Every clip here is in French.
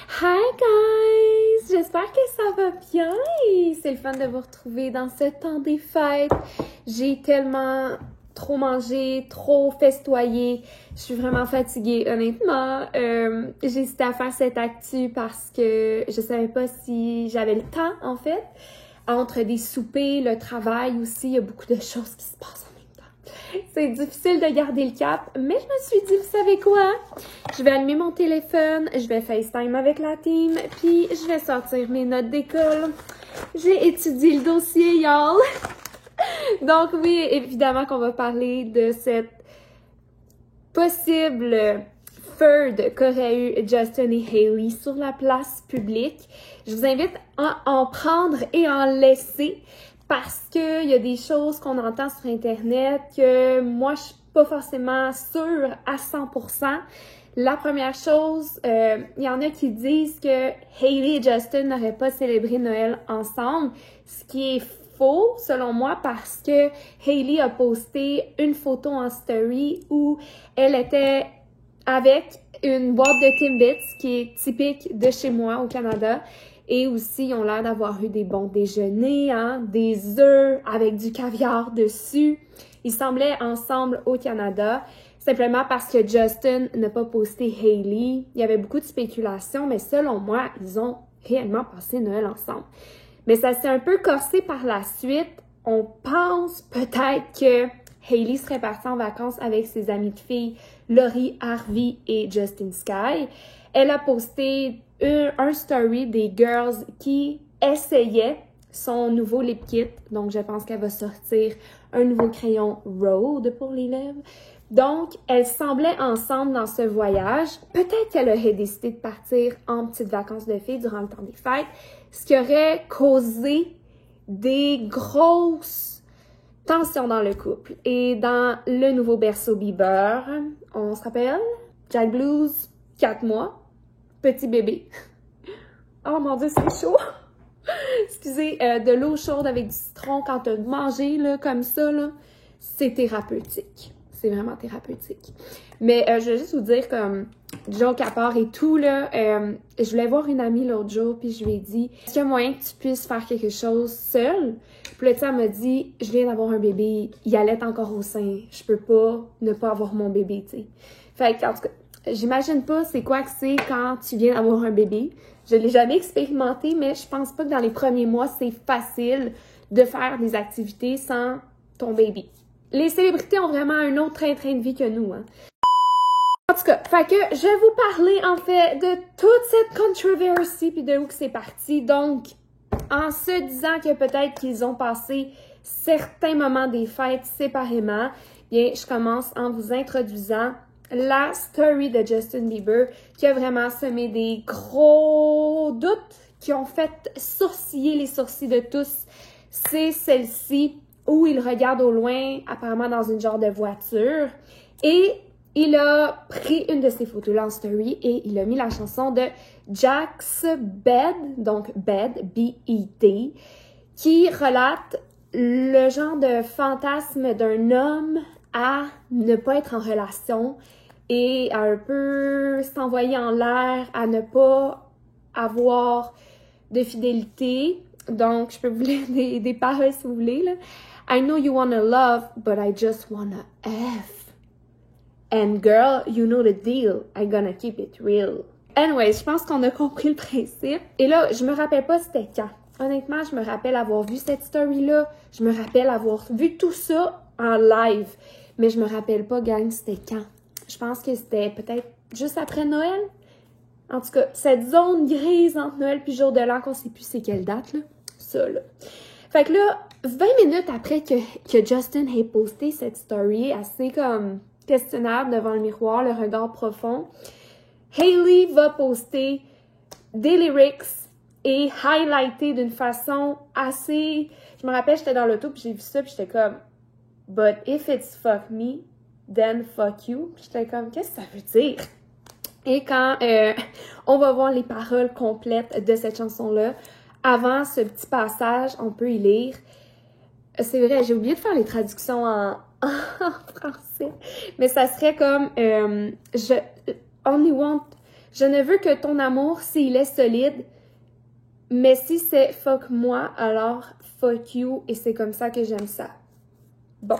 Hi guys! J'espère que ça va bien et c'est le fun de vous retrouver dans ce temps des fêtes. J'ai tellement trop mangé, trop festoyé. Je suis vraiment fatiguée, honnêtement. J'ai hésité à faire cette actu parce que je savais pas si j'avais le temps, en fait. Entre des soupers, le travail aussi, il y a beaucoup de choses qui se passent en même temps. C'est difficile de garder le cap, mais je me suis dit, vous savez quoi? Je vais allumer mon téléphone, je vais FaceTime avec la team, puis je vais sortir mes notes d'école. J'ai étudié le dossier, y'all! Donc oui, évidemment qu'on va parler de cette possible feud qu'aurait eu Justin et Hailey sur la place publique. Je vous invite à en prendre et en laisser parce qu'il y a des choses qu'on entend sur Internet que moi, je suis pas forcément sûre à 100%. La première chose, il y en a qui disent que Hailey et Justin n'auraient pas célébré Noël ensemble, ce qui est faux selon moi parce que Hailey a posté une photo en story où elle était avec une boîte de Timbits qui est typique de chez moi au Canada. Et aussi, ils ont l'air d'avoir eu des bons déjeuners, hein, des œufs avec du caviar dessus. Ils semblaient ensemble au Canada, simplement parce que Justin n'a pas posté Hailey. Il y avait beaucoup de spéculations, mais selon moi, ils ont réellement passé Noël ensemble. Mais ça s'est un peu corsé par la suite. On pense peut-être que Hailey serait partie en vacances avec ses amis de filles, Laurie, Harvey et Justin Sky. Elle a posté un story des girls qui essayaient son nouveau lip kit. Donc, je pense qu'elle va sortir un nouveau crayon Road pour les lèvres. Donc, elles semblaient ensemble dans ce voyage. Peut-être qu'elle aurait décidé de partir en petites vacances de filles durant le temps des fêtes, ce qui aurait causé des grosses tensions dans le couple. Et dans le nouveau berceau Bieber, on se rappelle? Jack Blues, 4 mois. Petit bébé. Oh mon Dieu, c'est chaud! Excusez, de l'eau chaude avec du citron quand t'as mangé, là, comme ça, là, c'est thérapeutique. C'est vraiment thérapeutique. Mais je vais juste vous dire, comme, joke à part et tout, là, je voulais voir une amie l'autre jour, puis je lui ai dit, est-ce qu'il y a moyen que tu puisses faire quelque chose seule? Puis là, tu sais, elle m'a dit, je viens d'avoir un bébé, il allait encore au sein, je peux pas ne pas avoir mon bébé, tu sais. Fait que, en tout cas, j'imagine pas c'est quoi que c'est quand tu viens d'avoir un bébé. Je l'ai jamais expérimenté, mais je pense pas que dans les premiers mois, c'est facile de faire des activités sans ton bébé. Les célébrités ont vraiment un autre train de vie que nous, hein. En tout cas, fait que je vais vous parler, en fait, de toute cette controversie puis de où que c'est parti. Donc, en se disant que peut-être qu'ils ont passé certains moments des fêtes séparément, bien, je commence en vous introduisant la story de Justin Bieber qui a vraiment semé des gros doutes qui ont fait sourciller les sourcils de tous. C'est celle-ci où il regarde au loin, apparemment dans une genre de voiture, et il a pris une de ces photos-là en story et il a mis la chanson de Jack's Bed, donc Bed, B-E-D, qui relate le genre de fantasme d'un homme à ne pas être en relation et à un peu s'envoyer en l'air, à ne pas avoir de fidélité. Donc, je peux vous lire des paroles si vous voulez, là. I know you wanna love, but I just wanna F. And girl, you know the deal. I gonna keep it real. Anyway, je pense qu'on a compris le principe. Et là, je me rappelle pas c'était quand. Honnêtement, je me rappelle avoir vu cette story-là. Je me rappelle avoir vu tout ça en live. Mais je me rappelle pas, gang, c'était quand. Je pense que c'était peut-être juste après Noël. En tout cas, cette zone grise entre Noël puis jour de l'an, qu'on sait plus c'est quelle date, là. Ça, là. Fait que là, 20 minutes après que Justin ait posté cette story assez comme questionnable devant le miroir, le regard profond, Hailey va poster des lyrics et highlighter d'une façon assez... Je me rappelle, j'étais dans l'auto puis j'ai vu ça puis j'étais comme « But if it's fuck me, then fuck you ». J'étais comme « Qu'est-ce que ça veut dire? » Et quand on va voir les paroles complètes de cette chanson-là, avant ce petit passage, on peut y lire. C'est vrai, j'ai oublié de faire les traductions en français. Mais ça serait comme je only want Je ne veux que ton amour s'il est solide, mais si c'est fuck moi, alors fuck you, et c'est comme ça que j'aime ça. Bon.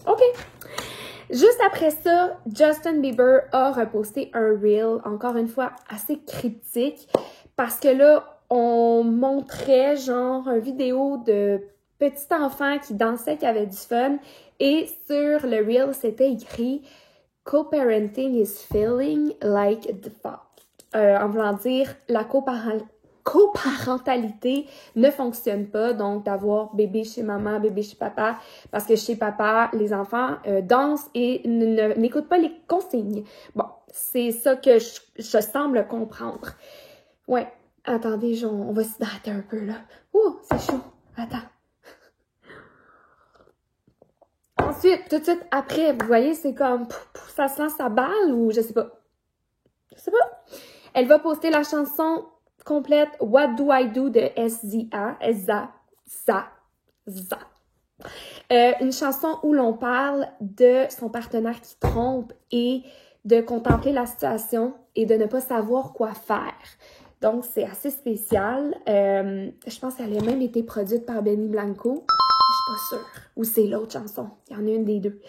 OK. Juste après ça, Justin Bieber a reposté un reel, encore une fois, assez cryptique, parce que là, on montrait genre une vidéo de petit enfant qui dansait, qui avait du fun, et sur le reel, c'était écrit « Co-parenting is feeling like the fuck ». En voulant dire, la coparentalité ne fonctionne pas, donc d'avoir bébé chez maman, bébé chez papa, parce que chez papa, les enfants dansent et n'écoutent pas les consignes. Bon, c'est ça que je semble comprendre. Ouais, attendez, on va s'hydrater un peu là. Ouh, c'est chaud. Attends. Ensuite, tout de suite après, vous voyez, c'est comme, ça se lance sa balle ou je sais pas. Je sais pas. Elle va poster la chanson complète What Do I Do de SZA. Une chanson où l'on parle de son partenaire qui trompe et de contempler la situation et de ne pas savoir quoi faire. Donc, c'est assez spécial. Je pense qu'elle a même été produite par Benny Blanco. Je suis pas sûre. Ou c'est l'autre chanson. Il y en a une des deux.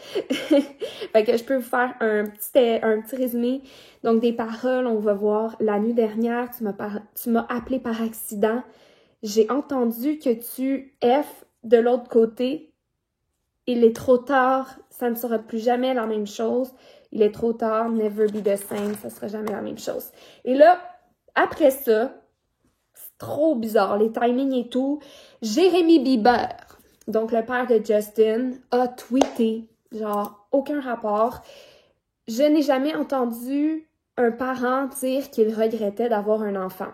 Fait que je peux vous faire un petit résumé. Donc, des paroles, on va voir. La nuit dernière, tu m'as appelé par accident. J'ai entendu que tu F de l'autre côté. Il est trop tard. Ça ne sera plus jamais la même chose. Il est trop tard. Never be the same. Ça sera jamais la même chose. Et là, après ça, c'est trop bizarre. Les timings et tout. Jérémy Bieber, donc le père de Justin, a tweeté, genre, aucun rapport. Je n'ai jamais entendu un parent dire qu'il regrettait d'avoir un enfant.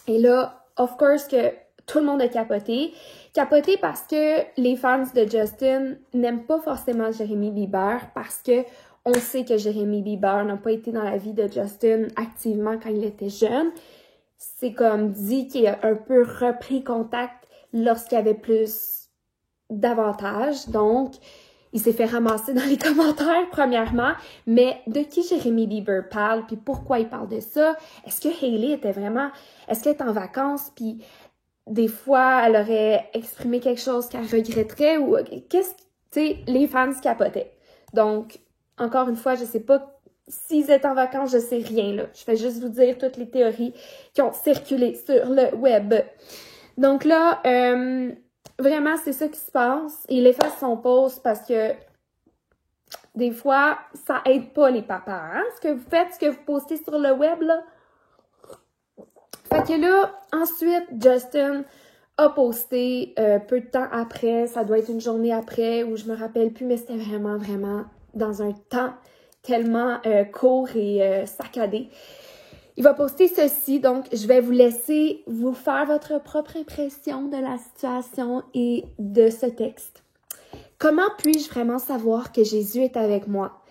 Et là, of course que tout le monde a capoté. Capoté parce que les fans de Justin n'aiment pas forcément Jérémy Bieber parce que on sait que Jérémy Bieber n'a pas été dans la vie de Justin activement quand il était jeune. C'est comme dit qu'il a un peu repris contact lorsqu'il y avait plus d'avantages. Donc, il s'est fait ramasser dans les commentaires, premièrement. Mais de qui Jérémy Bieber parle, puis pourquoi il parle de ça? Est-ce que Hailey était vraiment... Est-ce qu'elle est en vacances, puis des fois, elle aurait exprimé quelque chose qu'elle regretterait? Ou qu'est-ce que... Tu sais, les fans capotaient. Donc, encore une fois, je sais pas s'ils étaient en vacances, je sais rien, là. Je vais juste vous dire toutes les théories qui ont circulé sur le web. Donc là, vraiment, c'est ça qui se passe. Il efface son post parce que des fois, ça aide pas les papas. Hein? Ce que vous faites, ce que vous postez sur le web, là. Fait que là, ensuite, Justin a posté peu de temps après, ça doit être une journée après, ou je me rappelle plus, mais c'était vraiment, vraiment dans un temps tellement court et saccadé. Il va poster ceci, donc je vais vous laisser vous faire votre propre impression de la situation et de ce texte. Comment puis-je vraiment savoir que Jésus est avec moi?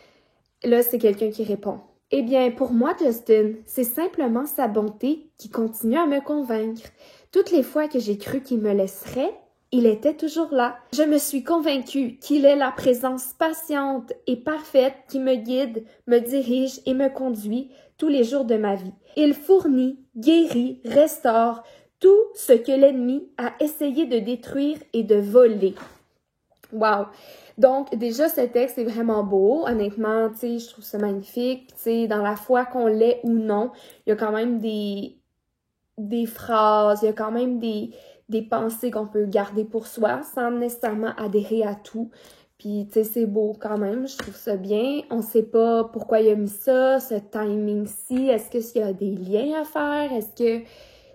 Là, c'est quelqu'un qui répond. Eh bien, pour moi, Justin, c'est simplement sa bonté qui continue à me convaincre. Toutes les fois que j'ai cru qu'il me laisserait, il était toujours là. Je me suis convaincue qu'il est la présence patiente et parfaite qui me guide, me dirige et me conduit tous les jours de ma vie. Il fournit, guérit, restaure tout ce que l'ennemi a essayé de détruire et de voler. Wow! Donc, déjà, ce texte est vraiment beau. Honnêtement, tu sais, je trouve ça magnifique. Tu sais, dans la foi qu'on l'ait ou non, il y a quand même des phrases, il y a quand même des pensées qu'on peut garder pour soi sans nécessairement adhérer à tout. Puis, tu sais, c'est beau quand même, je trouve ça bien. On sait pas pourquoi il a mis ça, ce timing-ci. Est-ce qu'il y a des liens à faire? Est-ce que... Tu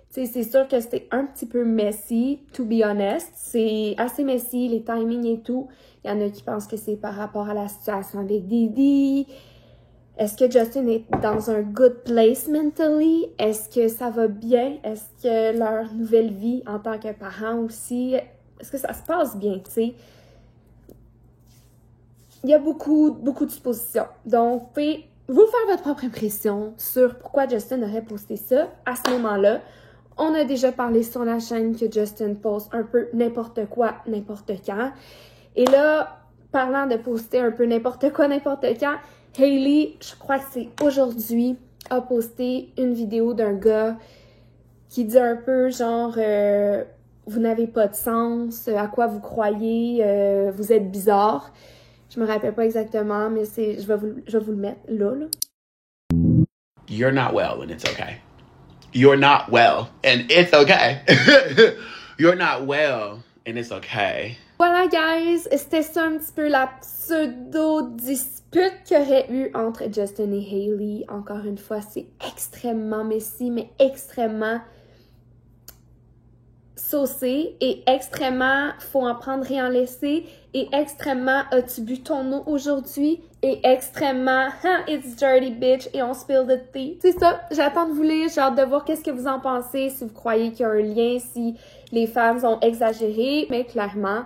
sais, c'est sûr que c'était un petit peu messy, to be honest. C'est assez messy, les timings et tout. Il y en a qui pensent que c'est par rapport à la situation avec Didi. Est-ce que Justin est dans un good place mentally? Est-ce que ça va bien? Est-ce que leur nouvelle vie en tant que parent aussi, est-ce que ça se passe bien, tu sais? Il y a beaucoup de suppositions. Donc, vous pouvez vous faire votre propre impression sur pourquoi Justin aurait posté ça à ce moment-là. On a déjà parlé sur la chaîne que Justin poste un peu n'importe quoi, n'importe quand. Et là, parlant de poster un peu n'importe quoi, n'importe quand, Hailey, je crois que c'est aujourd'hui, a posté une vidéo d'un gars qui dit un peu genre vous n'avez pas de sens, à quoi vous croyez, vous êtes bizarre. Je me rappelle pas exactement, mais je vais vous le mettre là. You're not well and it's okay. You're not well and it's okay. You're not well and it's okay. Voilà, guys, c'était ça un petit peu la pseudo-dispute qu'il y aurait eu entre Justin et Hailey. Encore une fois, c'est extrêmement messy, mais extrêmement saucé et extrêmement faut en prendre et en laisser et extrêmement as-tu bu ton eau aujourd'hui et extrêmement it's dirty bitch et on spill the tea. C'est ça, j'attends de vous lire, j'ai hâte de voir qu'est-ce que vous en pensez, si vous croyez qu'il y a un lien, si les fans ont exagéré, mais clairement,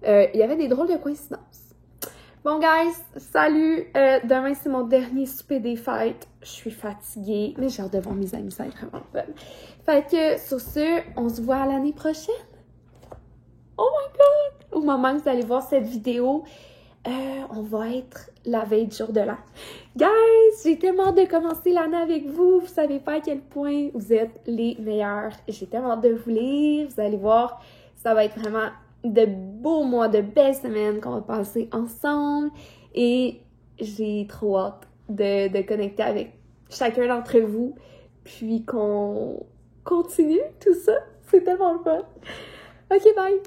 il y avait des drôles de coïncidences. Bon, guys, salut! Demain, c'est mon dernier souper des fêtes. Je suis fatiguée, mais j'ai hâte de voir mes amis, ça va être vraiment fun. Fait que, sur ce, on se voit à l'année prochaine. Oh my God! Au moment où vous allez voir cette vidéo, on va être la veille du jour de l'an. Guys, j'ai tellement hâte de commencer l'année avec vous. Vous savez pas à quel point vous êtes les meilleurs. J'ai tellement hâte de vous lire. Vous allez voir, ça va être vraiment de beaux mois, de belles semaines qu'on va passer ensemble et j'ai trop hâte de connecter avec chacun d'entre vous puis qu'on continue tout ça. C'est tellement le fun. Ok, bye!